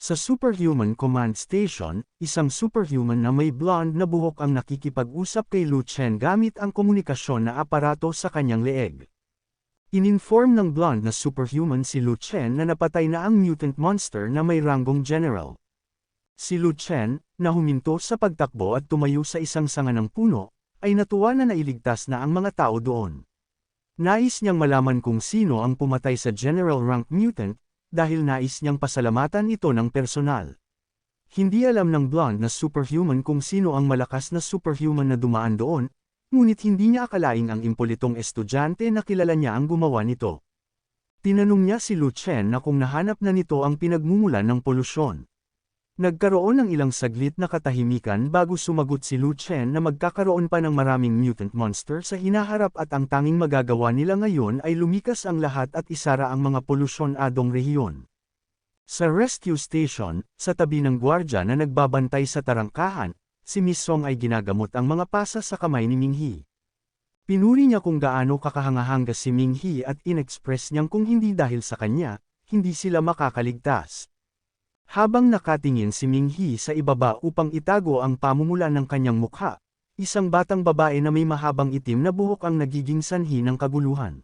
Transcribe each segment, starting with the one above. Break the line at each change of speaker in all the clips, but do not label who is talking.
Sa Superhuman Command Station, isang superhuman na may blonde na buhok ang nakikipag-usap kay Lu Chen gamit ang komunikasyon na aparato sa kanyang leeg. Ininform ng blonde na superhuman si Lu Chen na napatay na ang mutant monster na may ranggong general. Si Lu Chen, na huminto sa pagtakbo at tumayo sa isang sanga ng puno, ay natuwa na nailigtas na ang mga tao doon. Nais niyang malaman kung sino ang pumatay sa general rank mutant, dahil nais niyang pasalamatan ito ng personal. Hindi alam ng blonde na superhuman kung sino ang malakas na superhuman na dumaan doon, ngunit hindi niya akalaing ang impolitong estudyante na kilala niya ang gumawa nito. Tinanong niya si Lu Chen na kung nahanap na nito ang pinagmumulan ng polusyon. Nagkaroon ng ilang saglit na katahimikan bago sumagot si Lu Chen na magkakaroon pa ng maraming mutant monster sa hinaharap at ang tanging magagawa nila ngayon ay lumikas ang lahat at isara ang mga polusyon-adong rehiyon. Sa rescue station, sa tabi ng gwardya na nagbabantay sa tarangkahan, si Miss Song ay ginagamot ang mga pasa sa kamay ni Ming He. Pinuri niya kung gaano kakahanga-hanga si Ming He at inexpress niyang kung hindi dahil sa kanya, hindi sila makakaligtas. Habang nakatingin si Ming He sa ibaba upang itago ang pamumula ng kanyang mukha, isang batang babae na may mahabang itim na buhok ang nagiging sanhi ng kaguluhan.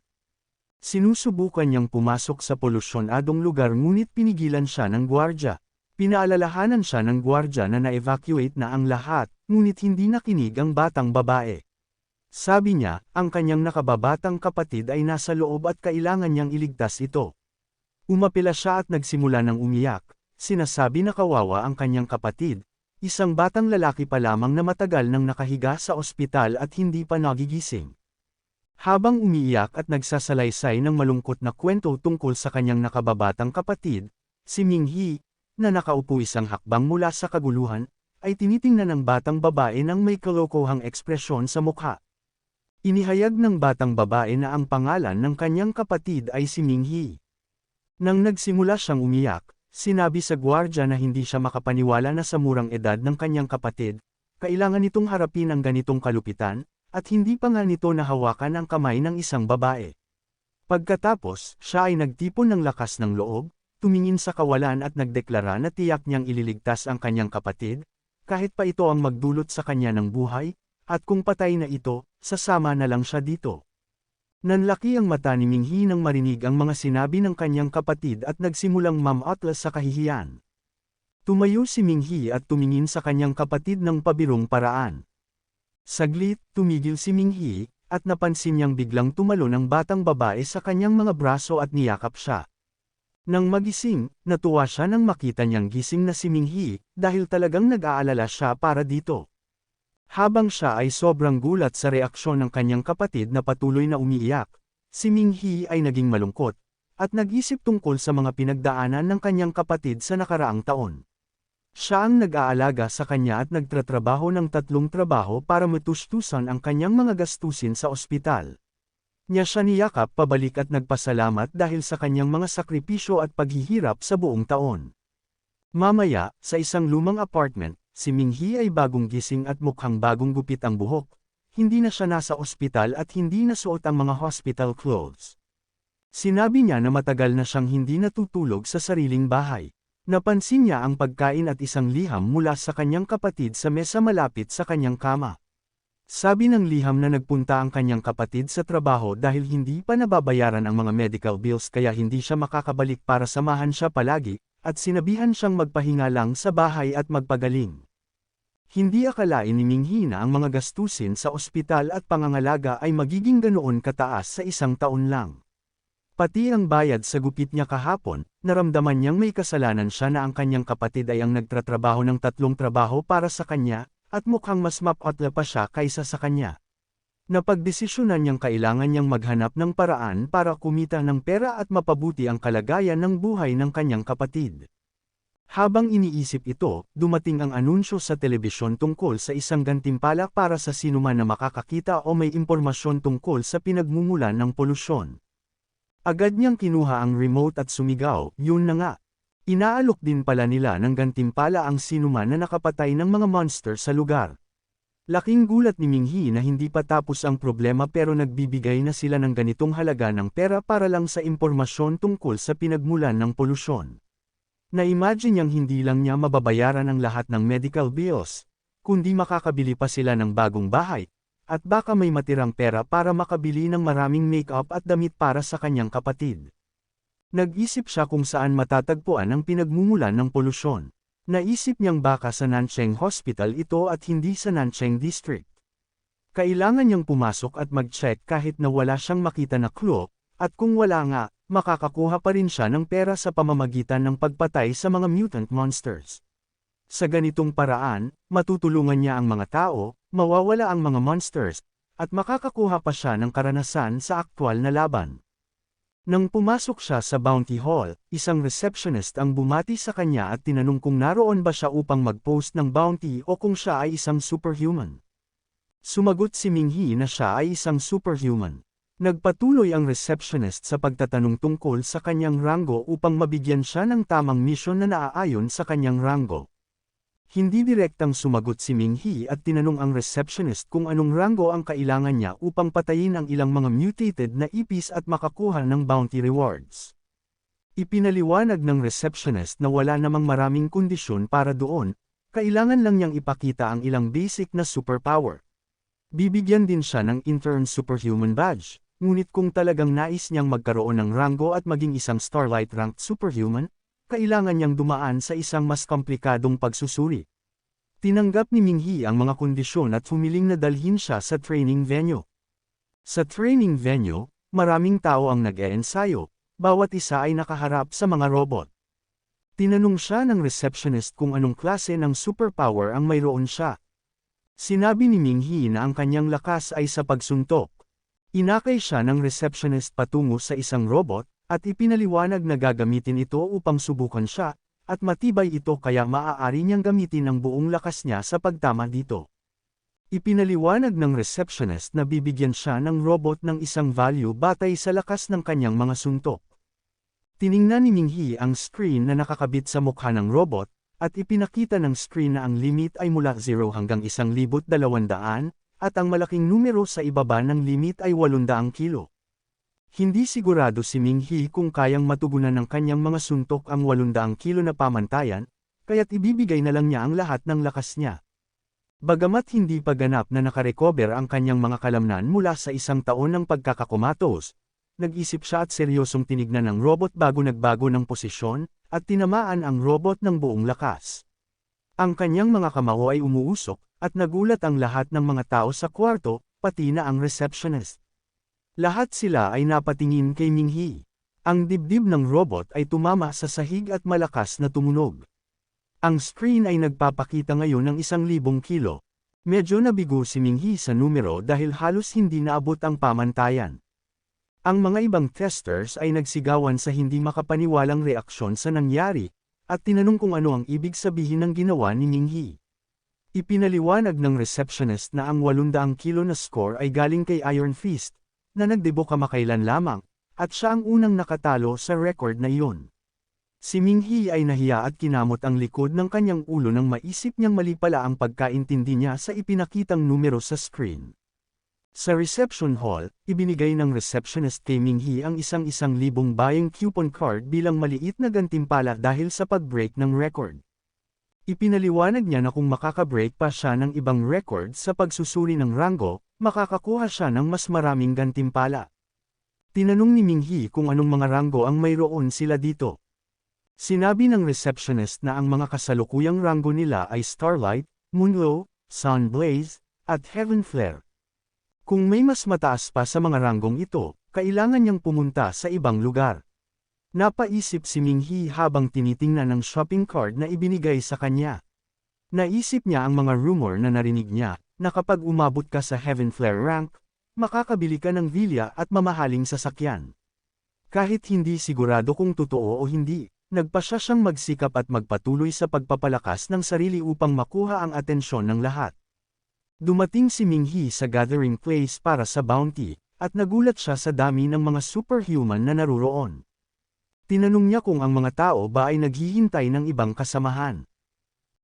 Sinusubukan niyang pumasok sa polusyon-adong lugar ngunit pinigilan siya ng gwardya. Pinaalalahanan siya ng gwardya na na-evacuate na ang lahat, ngunit hindi nakinig ang batang babae. Sabi niya, ang kanyang nakababatang kapatid ay nasa loob at kailangan niyang iligtas ito. Umapila siya at nagsimula ng umiyak. Sinasabi na kawawa ang kanyang kapatid, isang batang lalaki pa lamang na matagal nang nakahiga sa ospital at hindi pa nagigising. Habang umiiyak at nagsasalaysay ng malungkot na kwento tungkol sa kanyang nakababatang kapatid, si Ming He, na nakaupo isang hakbang mula sa kaguluhan, ay tinitingnan ng batang babae nang may kalokohang ekspresyon sa mukha. Inihayag ng batang babae na ang pangalan ng kanyang kapatid ay si Ming He. Nang nagsimula siyang umiyak, sinabi sa gwardya na hindi siya makapaniwala na sa murang edad ng kanyang kapatid, kailangan nitong harapin ang ganitong kalupitan, at hindi pa nga nito nahawakan ang kamay ng isang babae. Pagkatapos, siya ay nagtipon ng lakas ng loob, tumingin sa kawalan at nagdeklara na tiyak niyang ililigtas ang kanyang kapatid, kahit pa ito ang magdulot sa kanya ng buhay, at kung patay na ito, sasama na lang siya dito. Nanlaki ang mata ni Ming He nang marinig ang mga sinabi ng kanyang kapatid at nagsimulang mamatlas sa kahihiyan. Tumayo si Ming He at tumingin sa kanyang kapatid ng pabirong paraan. Saglit, tumigil si Ming He, at napansin niyang biglang tumalon ang batang babae sa kanyang mga braso at niyakap siya. Nang magising, natuwa siya nang makita niyang gising na si Ming He, dahil talagang nag-aalala siya para dito. Habang siya ay sobrang gulat sa reaksyon ng kanyang kapatid na patuloy na umiiyak, si Ming He ay naging malungkot, at nag-isip tungkol sa mga pinagdaanan ng kanyang kapatid sa nakaraang taon. Siya ang nag-aalaga sa kanya at nagtratrabaho ng 3 trabaho para matustusan ang kanyang mga gastusin sa ospital. Niya siya niyakap pabalik at nagpasalamat dahil sa kanyang mga sakripisyo at paghihirap sa buong taon. Mamaya, sa isang lumang apartment, si Ming He ay bagong gising at mukhang bagong gupit ang buhok. Hindi na siya nasa ospital at hindi nasuot ang mga hospital clothes. Sinabi niya na matagal na siyang hindi natutulog sa sariling bahay. Napansin niya ang pagkain at isang liham mula sa kanyang kapatid sa mesa malapit sa kanyang kama. Sabi ng liham na nagpunta ang kanyang kapatid sa trabaho dahil hindi pa nababayaran ang mga medical bills kaya hindi siya makakabalik para samahan siya palagi, at sinabihan siyang magpahinga lang sa bahay at magpagaling. Hindi akalain ni Ming He na ang mga gastusin sa ospital at pangangalaga ay magiging ganoon kataas sa isang taon lang. Pati ang bayad sa gupit niya kahapon, naramdaman niyang may kasalanan siya na ang kanyang kapatid ay ang nagtratrabaho ng 3 trabaho para sa kanya, at mukhang mas mapatla pa siya kaysa sa kanya. Napagdesisyonan niyang kailangan niyang maghanap ng paraan para kumita ng pera at mapabuti ang kalagayan ng buhay ng kanyang kapatid. Habang iniisip ito, dumating ang anunsyo sa telebisyon tungkol sa isang gantimpala para sa sinuman na makakakita o may impormasyon tungkol sa pinagmumulan ng polusyon. Agad niyang kinuha ang remote at sumigaw, "Yun na nga! Inaalok din pala nila ng gantimpala ang sinuman na nakapatay ng mga monster sa lugar." Laking gulat ni Ming He na hindi pa tapos ang problema pero nagbibigay na sila ng ganitong halaga ng pera para lang sa impormasyon tungkol sa pinagmulan ng polusyon. Na-imagine niyang hindi lang niya mababayaran ang lahat ng medical bills, kundi makakabili pa sila ng bagong bahay, at baka may matirang pera para makabili ng maraming make-up at damit para sa kanyang kapatid. Nag-isip siya kung saan matatagpuan ang pinagmumulan ng polusyon. Naisip niyang baka sa Nancheng Hospital ito at hindi sa Nancheng District. Kailangan niyang pumasok at mag-check kahit na wala siyang makita na clue, at kung wala nga, makakakuha pa rin siya ng pera sa pamamagitan ng pagpatay sa mga mutant monsters. Sa ganitong paraan, matutulungan niya ang mga tao, mawawala ang mga monsters, at makakakuha pa siya ng karanasan sa aktwal na laban. Nang pumasok siya sa Bounty Hall, isang receptionist ang bumati sa kanya at tinanong kung naroon ba siya upang mag-post ng bounty o kung siya ay isang superhuman. Sumagot si Ming-Hee na siya ay isang superhuman. Nagpatuloy ang receptionist sa pagtatanong tungkol sa kanyang ranggo upang mabigyan siya ng tamang misyon na naaayon sa kanyang ranggo. Hindi direktang sumagot si Ming-Hee at tinanong ang receptionist kung anong ranggo ang kailangan niya upang patayin ang ilang mga mutated na ipis at makakuha ng bounty rewards. Ipinaliwanag ng receptionist na wala namang maraming kondisyon para doon, kailangan lang niyang ipakita ang ilang basic na superpower. Bibigyan din siya ng intern superhuman badge, ngunit kung talagang nais niyang magkaroon ng ranggo at maging isang Starlight ranked superhuman, kailangan niyang dumaan sa isang mas komplikadong pagsusuri. Tinanggap ni Ming-Hee ang mga kondisyon at humiling na dalhin siya sa training venue. Sa training venue, maraming tao ang nag-eensayo, bawat isa ay nakaharap sa mga robot. Tinanong siya ng receptionist kung anong klase ng superpower ang mayroon siya. Sinabi ni Ming-Hee na ang kanyang lakas ay sa pagsuntok. Inakay siya ng receptionist patungo sa isang robot, at ipinaliwanag na gagamitin ito upang subukan siya, at matibay ito kaya maaari niyang gamitin ang buong lakas niya sa pagtama dito. Ipinaliwanag ng receptionist na bibigyan siya ng robot ng isang value batay sa lakas ng kanyang mga suntok. Tiningnan ni Ming-Hee ang screen na nakakabit sa mukha ng robot, at ipinakita ng screen na ang limit ay mula 0 hanggang 1,200, at ang malaking numero sa ibaba ng limit ay 800 kilo. Hindi sigurado si Ming-Hee kung kayang matugunan ng kanyang mga suntok ang 800 kilo na pamantayan, kaya't ibibigay na lang niya ang lahat ng lakas niya. Bagamat hindi pa ganap na nakarecover ang kanyang mga kalamnan mula sa isang taon ng pagkakakomatos, nag-isip siya at seryosong tinignan ng robot bago nagbago ng posisyon, at tinamaan ang robot ng buong lakas. Ang kanyang mga kamao ay umuusok, at nagulat ang lahat ng mga tao sa kwarto, pati na ang receptionist. Lahat sila ay napatingin kay Ming-Hee. Ang dibdib ng robot ay tumama sa sahig at malakas na tumunog. Ang screen ay nagpapakita ngayon ng 1,000 kilo. Medyo nabigo si Ming-Hee sa numero dahil halos hindi naabot ang pamantayan. Ang mga ibang testers ay nagsigawan sa hindi makapaniwalang reaksyon sa nangyari, at tinanong kung ano ang ibig sabihin ng ginawa ni Ming-Hee. Ipinaliwanag ng receptionist na ang 800 kilo na score ay galing kay Iron Fist, na nagdebo kamakailan lamang, at siya ang unang nakatalo sa record na iyon. Si Ming-Hee ay nahiya at kinamot ang likod ng kanyang ulo nang maisip niyang mali pala ang pagkaintindi niya sa ipinakitang numero sa screen. Sa reception hall, ibinigay ng receptionist kay Ming-Hee ang 1,000 buying coupon card bilang maliit na gantimpala dahil sa pag-break ng record. Ipinaliwanag niya na kung makaka-break pa siya ng ibang record sa pagsusuri ng ranggo, makakakuha siya ng mas maraming gantimpala. Tinanong ni Ming-Hee kung anong mga ranggo ang mayroon sila dito. Sinabi ng receptionist na ang mga kasalukuyang ranggo nila ay Starlight, Moonglow, Sunblaze, at Heaven Flare. Kung may mas mataas pa sa mga ranggong ito, kailangan niyang pumunta sa ibang lugar. Napaisip si Ming-Hee habang tinitingnan ang shopping card na ibinigay sa kanya. Naisip niya ang mga rumor na narinig niya, na kapag umabot ka sa Heaven Flare rank, makakabili ka ng villa at mamahaling sasakyan. Kahit hindi sigurado kung totoo o hindi, nagpasya siyang magsikap at magpatuloy sa pagpapalakas ng sarili upang makuha ang atensyon ng lahat. Dumating si Ming-Hee sa gathering place para sa bounty, at nagulat siya sa dami ng mga superhuman na naruroon. Tinanong niya kung ang mga tao ba ay naghihintay ng ibang kasamahan.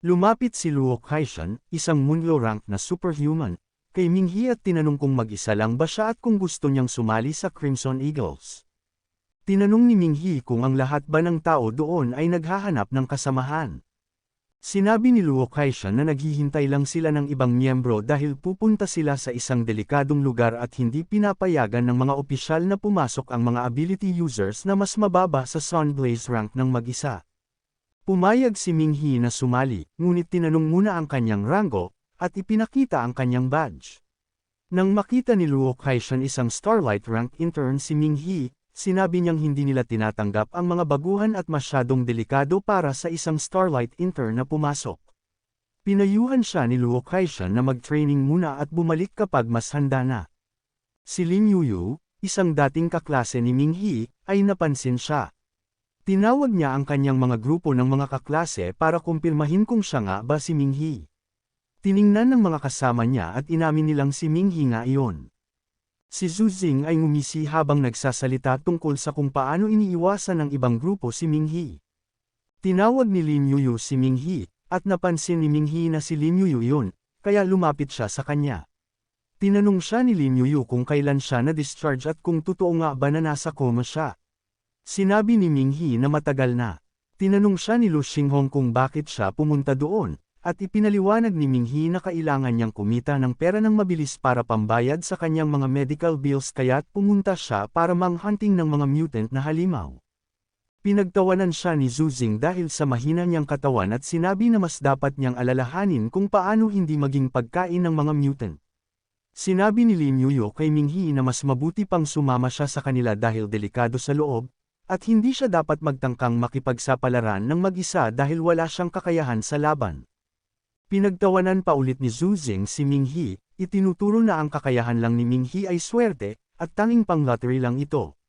Lumapit si Luo Kaishan, isang Moonglow rank na superhuman, kay Ming-Hee at tinanong kung mag-isa lang ba siya at kung gusto niyang sumali sa Crimson Eagles. Tinanong ni Minghi kung ang lahat ba ng tao doon ay naghahanap ng kasamahan. Sinabi ni Luo Kaishan na naghihintay lang sila ng ibang miyembro dahil pupunta sila sa isang delikadong lugar at hindi pinapayagan ng mga opisyal na pumasok ang mga ability users na mas mababa sa Sunblaze rank ng mag-isa. Pumayag si Minghi na sumali, ngunit tinanong muna ang kanyang ranggo, at ipinakita ang kanyang badge. Nang makita ni Luo Kaishan isang Starlight rank intern si Minghi, sinabi niyang hindi nila tinatanggap ang mga baguhan at masyadong delikado para sa isang Starlight intern na pumasok. Pinayuhan siya ni Luo Kaishan na mag-training muna at bumalik kapag mas handa na. Si Lin Yuyu, isang dating kaklase ni Minghi, ay napansin siya. Tinawag niya ang kanyang mga grupo ng mga kaklase para kumpirmahin kung siya nga ba si Minghi. Tiningnan ng mga kasama niya at inamin nilang si Minghi nga iyon. Si Zhu Xing ay ngumisi habang nagsasalita tungkol sa kung paano iniiwasan ng ibang grupo si Minghi. Tinawag ni Lin Yuyu si Minghi, at napansin ni Minghi na si Lin Yuyu yun, kaya lumapit siya sa kanya. Tinanong siya ni Lin Yuyu kung kailan siya na-discharge at kung totoo nga ba na nasa coma siya. Sinabi ni Minghi na matagal na. Tinanong siya ni Lu Xinghong kung bakit siya pumunta doon, at ipinaliwanag ni Minghi na kailangan niyang kumita ng pera ng mabilis para pambayad sa kanyang mga medical bills kaya't pumunta siya para manghunting ng mga mutant na halimaw. Pinagtawanan siya ni Zhu Xing dahil sa mahina niyang katawan at sinabi na mas dapat niyang alalahanin kung paano hindi maging pagkain ng mga mutant. Sinabi ni Lin Yuyu kay Minghi na mas mabuti pang sumama siya sa kanila dahil delikado sa loob, at hindi siya dapat magtangkang makipagsapalaran ng mag-isa dahil wala siyang kakayahan sa laban. Pinagtawanan pa ulit ni Zhu Xing si Minghi, itinuturo na ang kakayahan lang ni Minghi ay swerte, at tanging pang-lottery lang ito.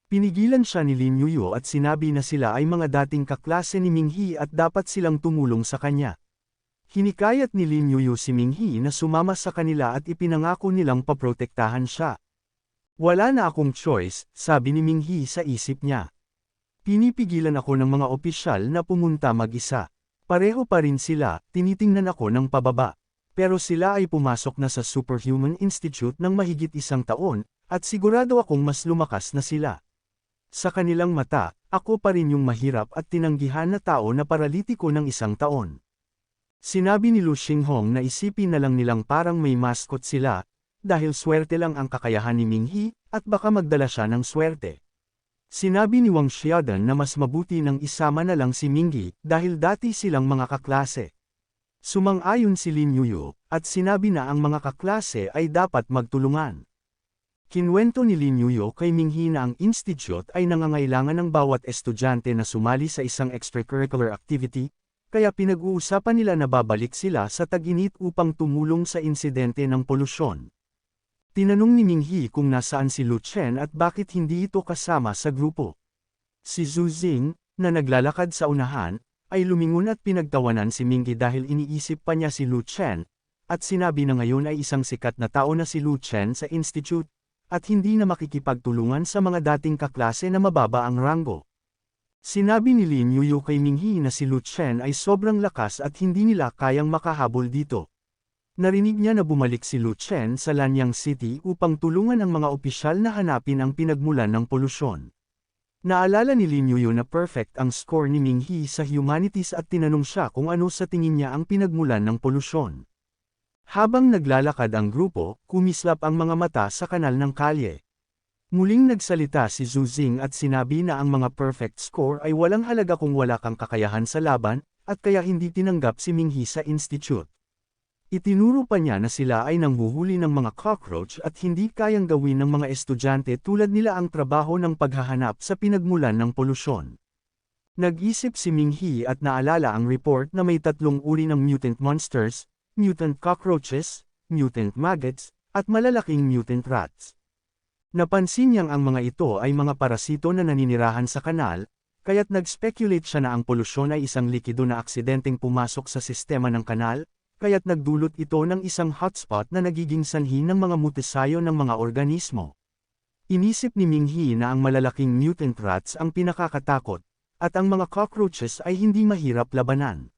Pinigilan siya ni Lin Yuyu at sinabi na sila ay mga dating kaklase ni Minghi at dapat silang tumulong sa kanya. Hinikayat ni Lin Yuyu si Minghi na sumama sa kanila at ipinangako nilang paprotektahan siya. Wala na akong choice, sabi ni Minghi sa isip niya. Pinipigilan ako ng mga opisyal na pumunta mag-isa. Pareho pa rin sila, tinitingnan ako ng pababa. Pero sila ay pumasok na sa Superhuman Institute ng mahigit 1 taon, at sigurado akong mas lumakas na sila. Sa kanilang mata, ako pa rin yung mahirap at tinanggihan na tao na paralitiko ng 1 taon. Sinabi ni Lu Xinghong na isipin na lang nilang parang may mascot sila, dahil swerte lang ang kakayahan ni Minghi, at baka magdala siya ng swerte. Sinabi ni Wang Xiaodan na mas mabuti nang isama na lang si Minghi dahil dati silang mga kaklase. Sumang-ayon si Lin Yuyu, at sinabi na ang mga kaklase ay dapat magtulungan. Kinwento ni Lin Yuyu kay Minghi na ang institute ay nangangailangan ng bawat estudyante na sumali sa isang extracurricular activity, kaya pinag-uusapan nila na babalik sila sa Tag-init upang tumulong sa insidente ng polusyon. Tinanong ni Minghi kung nasaan si Lu Chen at bakit hindi ito kasama sa grupo. Si Zhu Xing, na naglalakad sa unahan, ay lumingon at pinagtawanan si Minghi dahil iniisip pa niya si Lu Chen, at sinabi na ngayon ay isang sikat na tao na si Lu Chen sa institute, at hindi na makikipagtulungan sa mga dating kaklase na mababa ang ranggo. Sinabi ni Lin Yuyu kay Minghi na si Lu Chen ay sobrang lakas at hindi nila kayang makahabol dito. Narinig niya na bumalik si Lu Chen sa Lanyang City upang tulungan ang mga opisyal na hanapin ang pinagmulan ng polusyon. Naalala ni Lin Yuyu na perfect ang score ni Minghi sa humanities at tinanong siya kung ano sa tingin niya ang pinagmulan ng polusyon. Habang naglalakad ang grupo, kumislap ang mga mata sa kanal ng kalye. Muling nagsalita si Zhu Xing at sinabi na ang mga perfect score ay walang halaga kung wala kang kakayahan sa laban, at kaya hindi tinanggap si Minghi sa institute. Itinuro pa niya na sila ay nanghuhuli ng mga cockroach at hindi kayang gawin ng mga estudyante tulad nila ang trabaho ng paghahanap sa pinagmulan ng polusyon. Nag-isip si Minghi at naalala ang report na may 3 uri ng mutant monsters, mutant cockroaches, mutant maggots, at malalaking mutant rats. Napansin niyang ang mga ito ay mga parasito na naninirahan sa kanal, kaya't nag-speculate siya na ang polusyon ay isang likido na aksidenteng pumasok sa sistema ng kanal, kaya't nagdulot ito ng isang hotspot na nagiging sanhi ng mga mutasayo ng mga organismo. Inisip ni Minghi na ang malalaking mutant rats ang pinakakatakot, at ang mga cockroaches ay hindi mahirap labanan.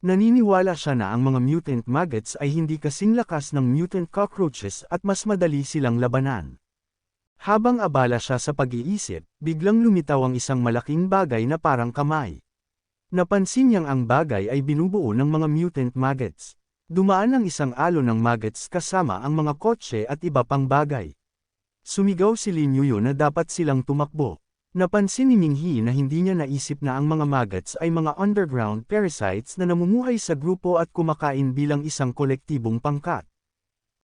Naniniwala siya na ang mga mutant maggots ay hindi kasing lakas ng mutant cockroaches at mas madali silang labanan. Habang abala siya sa pag-iisip, biglang lumitaw ang isang malaking bagay na parang kamay. Napansin niyang ang bagay ay binubuo ng mga mutant maggots. Dumaan ang isang alon ng maggots kasama ang mga kotse at iba pang bagay. Sumigaw si Lin Yuyo na dapat silang tumakbo. Napansin ni Minghi na hindi niya naisip na ang mga maggots ay mga underground parasites na namumuhay sa grupo at kumakain bilang isang kolektibong pangkat.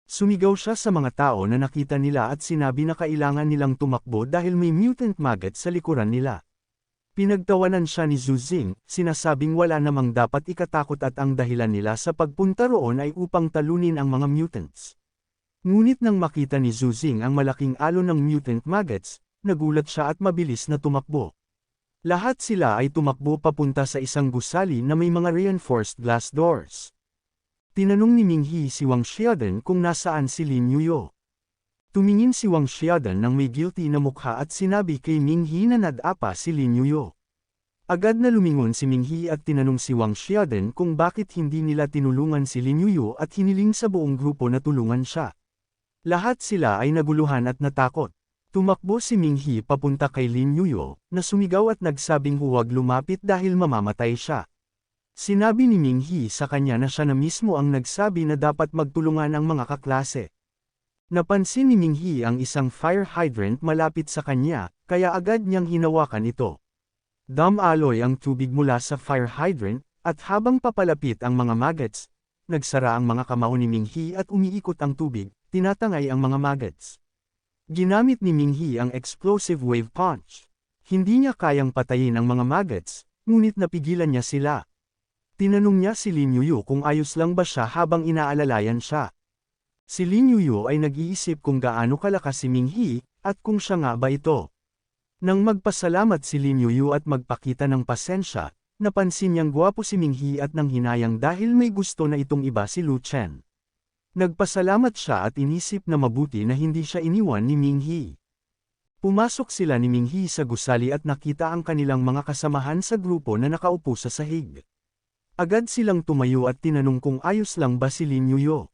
Sumigaw siya sa mga tao na nakita nila at sinabi na kailangan nilang tumakbo dahil may mutant maggot sa likuran nila. Pinagtawanan siya ni Zhu Xing, sinasabing wala namang dapat ikatakot at ang dahilan nila sa pagpunta roon ay upang talunin ang mga mutants. Ngunit nang makita ni Zhu Xing ang malaking alon ng mutant maggots, nagulat siya at mabilis na tumakbo. Lahat sila ay tumakbo papunta sa isang gusali na may mga reinforced glass doors. Tinanong ni Minghi si Wang Xiaodan kung nasaan si Lin Yuyo. Tumingin si Wang Xiaodan ng may guilty na mukha at sinabi kay Minghi na nadapa si Lin Yuyo. Agad na lumingon si Minghi at tinanong si Wang Xiaodan kung bakit hindi nila tinulungan si Lin Yuyo at hiniling sa buong grupo na tulungan siya. Lahat sila ay naguluhan at natakot. Tumakbo si Minghi papunta kay Lin Yuyo, na sumigaw at nagsabing huwag lumapit dahil mamamatay siya. Sinabi ni Minghi sa kanya na siya na mismo ang nagsabi na dapat magtulungan ang mga kaklase. Napansin ni Minghi ang isang fire hydrant malapit sa kanya, kaya agad niyang hinawakan ito. Dumaloy ang tubig mula sa fire hydrant, at habang papalapit ang mga maggots, nagsara ang mga kamao ni Minghi at umiikot ang tubig, tinatangay ang mga maggots. Ginamit ni Minghi ang explosive wave punch. Hindi niya kayang patayin ang mga maggots, ngunit napigilan niya sila. Tinanong niya si Lin Yuyo kung ayos lang ba siya habang inaalalayan siya. Si Lin Yuyo ay nag-iisip kung gaano kalakas si Minghi, at kung siya nga ba ito. Nang magpasalamat si Lin Yuyo at magpakita ng pasensya, napansin niyang gwapo si Minghi at nang hinayang dahil may gusto na itong iba si Lu Chen. Nagpasalamat siya at inisip na mabuti na hindi siya iniwan ni Minghi. Pumasok sila ni Minghi sa gusali at nakita ang kanilang mga kasamahan sa grupo na nakaupo sa sahig. Agad silang tumayo at tinanong kung ayos lang ba si Lin Yuyo.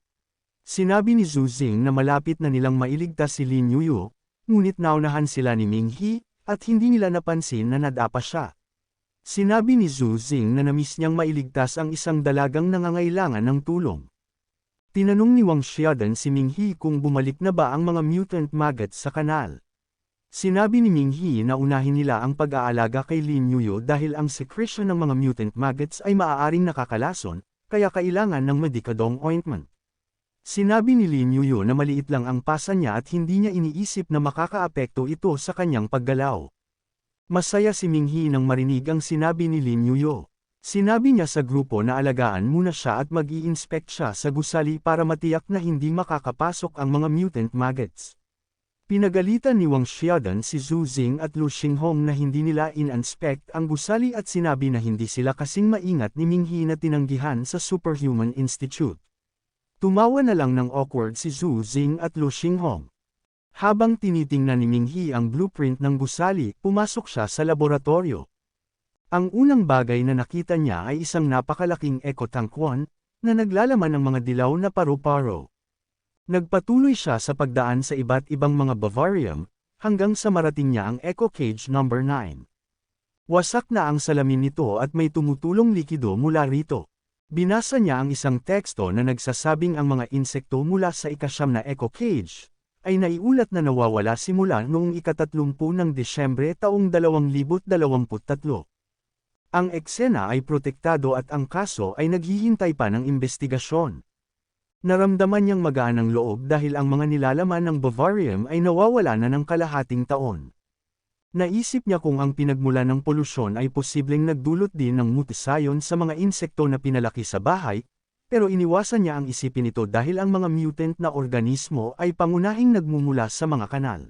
Sinabi ni Zhu Xing na malapit na nilang mailigtas si Lin Yuyo, ngunit naunahan sila ni Minghi, at hindi nila napansin na nadapa siya. Sinabi ni Zhu Xing na namiss niyang mailigtas ang isang dalagang nangangailangan ng tulong. Tinanong ni Wang Xiaodan si Minghi kung bumalik na ba ang mga mutant maggots sa kanal. Sinabi ni Minghi na unahin nila ang pag-aalaga kay Lin Yuyo dahil ang secretion ng mga mutant maggots ay maaaring nakakalason, kaya kailangan ng medikadong ointment. Sinabi ni Lin Yuyo na maliit lang ang pasa niya at hindi niya iniisip na makakaapekto ito sa kanyang paggalaw. Masaya si Minghi nang marinig ang sinabi ni Lin Yuyo. Sinabi niya sa grupo na alagaan muna siya at mag-i-inspect siya sa gusali para matiyak na hindi makakapasok ang mga mutant maggots. Pinagalitan ni Wang Xiaodan si Zhu Xing at Lu Xinghong na hindi nila in-inspect ang gusali at sinabi na hindi sila kasing maingat ni Minghi na tinanggihan sa Superhuman Institute. Tumawa na lang ng awkward si Zhu Xing at Lu Xinghong. Habang tinitingnan ni Minghi ang blueprint ng gusali, pumasok siya sa laboratorio. Ang unang bagay na nakita niya ay isang napakalaking ekotangkwan, na naglalaman ng mga dilaw na paru-paro. Nagpatuloy siya sa pagdaan sa iba't ibang mga Bavarium, hanggang sa marating niya ang Eco Cage No. 9. Wasak na ang salamin nito at may tumutulong likido mula rito. Binasa niya ang isang teksto na nagsasabing ang mga insekto mula sa ika-9 na Eco Cage ay naiulat na nawawala simula noong ika-30 ng Desyembre taong 2023. Ang eksena ay protektado at ang kaso ay naghihintay pa ng investigasyon. Naramdaman niyang magaan ang loob dahil ang mga nilalaman ng Bavarium ay nawawala na ng kalahating taon. Naisip niya kung ang pinagmulan ng polusyon ay posibleng nagdulot din ng mutasayon sa mga insekto na pinalaki sa bahay, pero iniwasan niya ang isipin ito dahil ang mga mutant na organismo ay pangunahing nagmumula sa mga kanal.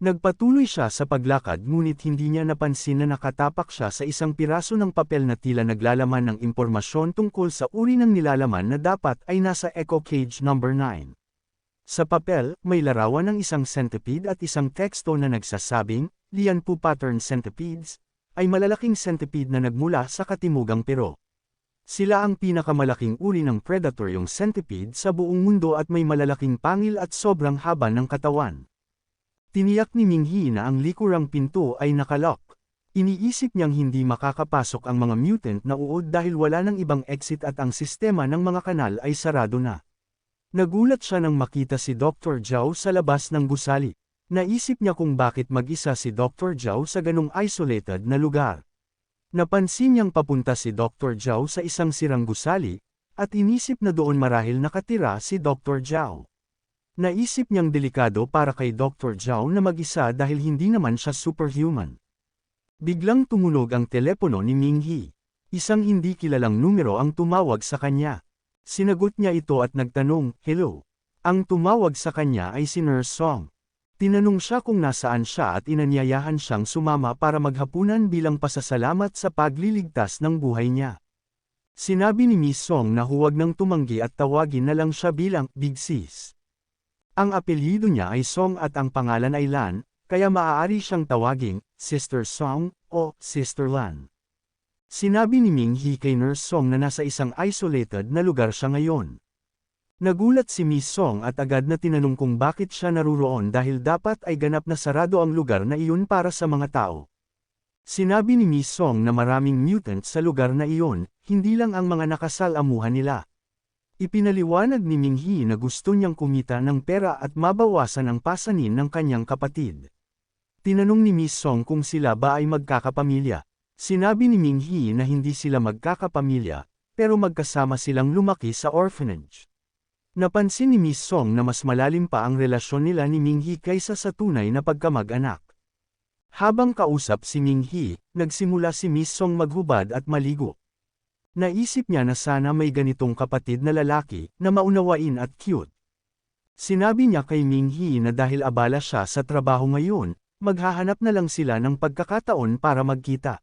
Nagpatuloy siya sa paglakad ngunit hindi niya napansin na nakatapak siya sa isang piraso ng papel na tila naglalaman ng impormasyon tungkol sa uri ng nilalaman na dapat ay nasa Eco Cage No. 9. Sa papel, may larawan ng isang centipede at isang teksto na nagsasabing, Lianpu pattern centipedes, ay malalaking centipede na nagmula sa katimugang Pero. Sila ang pinakamalaking uri ng predatoryong centipede sa buong mundo at may malalaking pangil at sobrang haba ng katawan. Tiniyak ni Minghi na ang likurang pinto ay nakalock. Iniisip niyang hindi makakapasok ang mga mutant na uod dahil wala ng ibang exit at ang sistema ng mga kanal ay sarado na. Nagulat siya nang makita si Dr. Zhao sa labas ng gusali. Naisip niya kung bakit mag-isa si Dr. Zhao sa ganong isolated na lugar. Napansin niyang papunta si Dr. Zhao sa isang sirang gusali, at inisip na doon marahil nakatira si Dr. Zhao. Naisip niyang delikado para kay Dr. Zhao na mag-isa dahil hindi naman siya superhuman. Biglang tumunog ang telepono ni Minghi. Isang hindi kilalang numero ang tumawag sa kanya. Sinagot niya ito at nagtanong, "Hello." Ang tumawag sa kanya ay si Nurse Song. Tinanong siya kung nasaan siya at inanyayahan siyang sumama para maghapunan bilang pasasalamat sa pagliligtas ng buhay niya. Sinabi ni Miss Song na huwag nang tumanggi at tawagin na lang siya bilang Big Sis. Ang apelyido niya ay Song at ang pangalan ay Lan, kaya maaari siyang tawaging Sister Song o Sister Lan. Sinabi ni Minghi kay Nurse Song na nasa isang isolated na lugar siya ngayon. Nagulat si Miss Song at agad na tinanong kung bakit siya naruroon dahil dapat ay ganap na sarado ang lugar na iyon para sa mga tao. Sinabi ni Miss Song na maraming mutant sa lugar na iyon, hindi lang ang mga nakasalamuhan nila. Ipinaliwanag ni Minghi na gusto niyang kumita ng pera at mabawasan ang pasanin ng kanyang kapatid. Tinanong ni Miss Song kung sila ba ay magkakapamilya. Sinabi ni Minghi na hindi sila magkakapamilya, pero magkasama silang lumaki sa orphanage. Napansin ni Miss Song na mas malalim pa ang relasyon nila ni Minghi kaysa sa tunay na pagkamag-anak. Habang kausap si Minghi, nagsimula si Miss Song maghubad at maligo. Naisip niya na sana may ganitong kapatid na lalaki, na maunawain at cute. Sinabi niya kay Minghi na dahil abala siya sa trabaho ngayon, maghahanap na lang sila ng pagkakataon para magkita.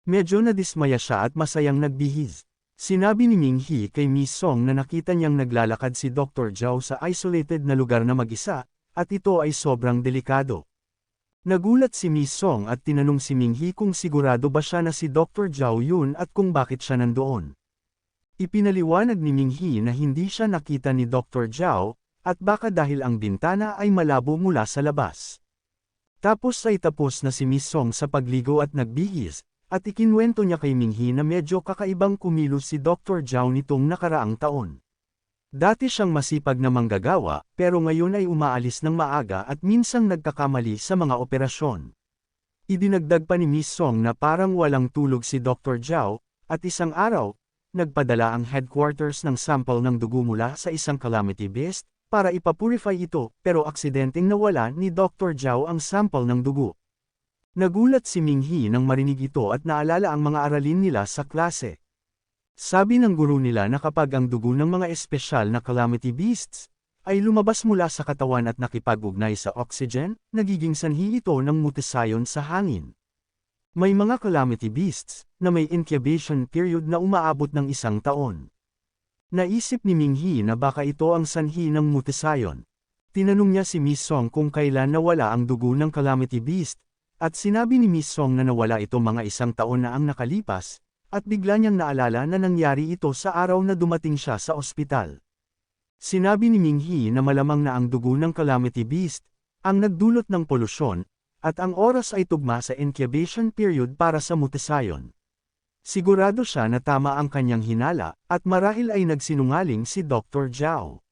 Medyo nadismaya siya at masayang nagbihis. Sinabi ni Minghi kay Miss Song na nakita niyang naglalakad si Dr. Zhao sa isolated na lugar na mag-isa, at ito ay sobrang delikado. Nagulat si Miss Song at tinanong si Minghi kung sigurado ba siya na si Dr. Zhao yun at kung bakit siya nandoon. Ipinaliwanag ni Minghi na hindi siya nakita ni Dr. Zhao, at baka dahil ang bintana ay malabo mula sa labas. Tapos na si Miss Song sa pagligo at nagbihis, at ikinwento niya kay Minghi na medyo kakaibang kumilos si Dr. Zhao nitong nakaraang taon. Dati siyang masipag na manggagawa, pero ngayon ay umaalis ng maaga at minsang nagkakamali sa mga operasyon. Idinagdag pa ni Miss Song na parang walang tulog si Dr. Zhao, at isang araw, nagpadala ang headquarters ng sample ng dugo mula sa isang calamity beast, para ipapurify ito, pero aksidenteng nawala ni Dr. Zhao ang sample ng dugo. Nagulat si Minghi nang marinig ito at naalala ang mga aralin nila sa klase. Sabi ng guro nila na kapag ang dugo ng mga espesyal na calamity beasts ay lumabas mula sa katawan at nakipag-ugnay sa oxygen, nagiging sanhi ito ng mutasayon sa hangin. May mga calamity beasts na may incubation period na umaabot ng 1 taon. Naisip ni Minghi na baka ito ang sanhi ng mutasayon. Tinanong niya si Miss Song kung kailan nawala ang dugo ng calamity beast, at sinabi ni Miss Song na nawala ito mga 1 taon na ang nakalipas, at bigla niyang naalala na nangyari ito sa araw na dumating siya sa ospital. Sinabi ni Minghi na malamang na ang dugo ng calamity beast ang nagdulot ng polusyon, at ang oras ay tugma sa incubation period para sa mutasayon. Sigurado siya na tama ang kanyang hinala, at marahil ay nagsinungaling si Dr. Zhao.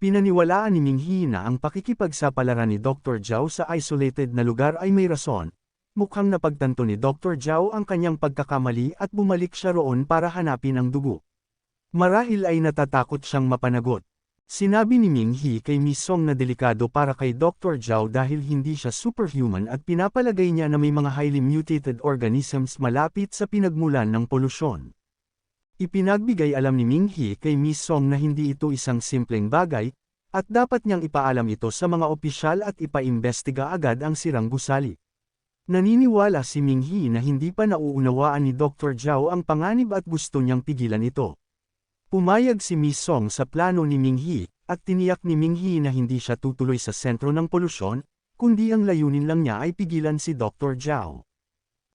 Pinaniwalaan ni Minghi na ang pakikipagsapalaran ni Dr. Zhao sa isolated na lugar ay may rason. Mukhang napagtanto ni Dr. Zhao ang kanyang pagkakamali at bumalik siya roon para hanapin ang dugo. Marahil ay natatakot siyang mapanagot. Sinabi ni Minghi kay Miss Song na delikado para kay Dr. Zhao dahil hindi siya superhuman at pinapalagay niya na may mga highly mutated organisms malapit sa pinagmulan ng polusyon. Ipinagbigay alam ni Minghi kay Miss Song na hindi ito isang simpleng bagay, at dapat niyang ipaalam ito sa mga opisyal at ipaimbestiga agad ang sirang gusali. Naniniwala si Minghi na hindi pa nauunawaan ni Dr. Zhao ang panganib at gusto niyang pigilan ito. Pumayag si Miss Song sa plano ni Minghi, at tiniyak ni Minghi na hindi siya tutuloy sa sentro ng polusyon, kundi ang layunin lang niya ay pigilan si Dr. Zhao.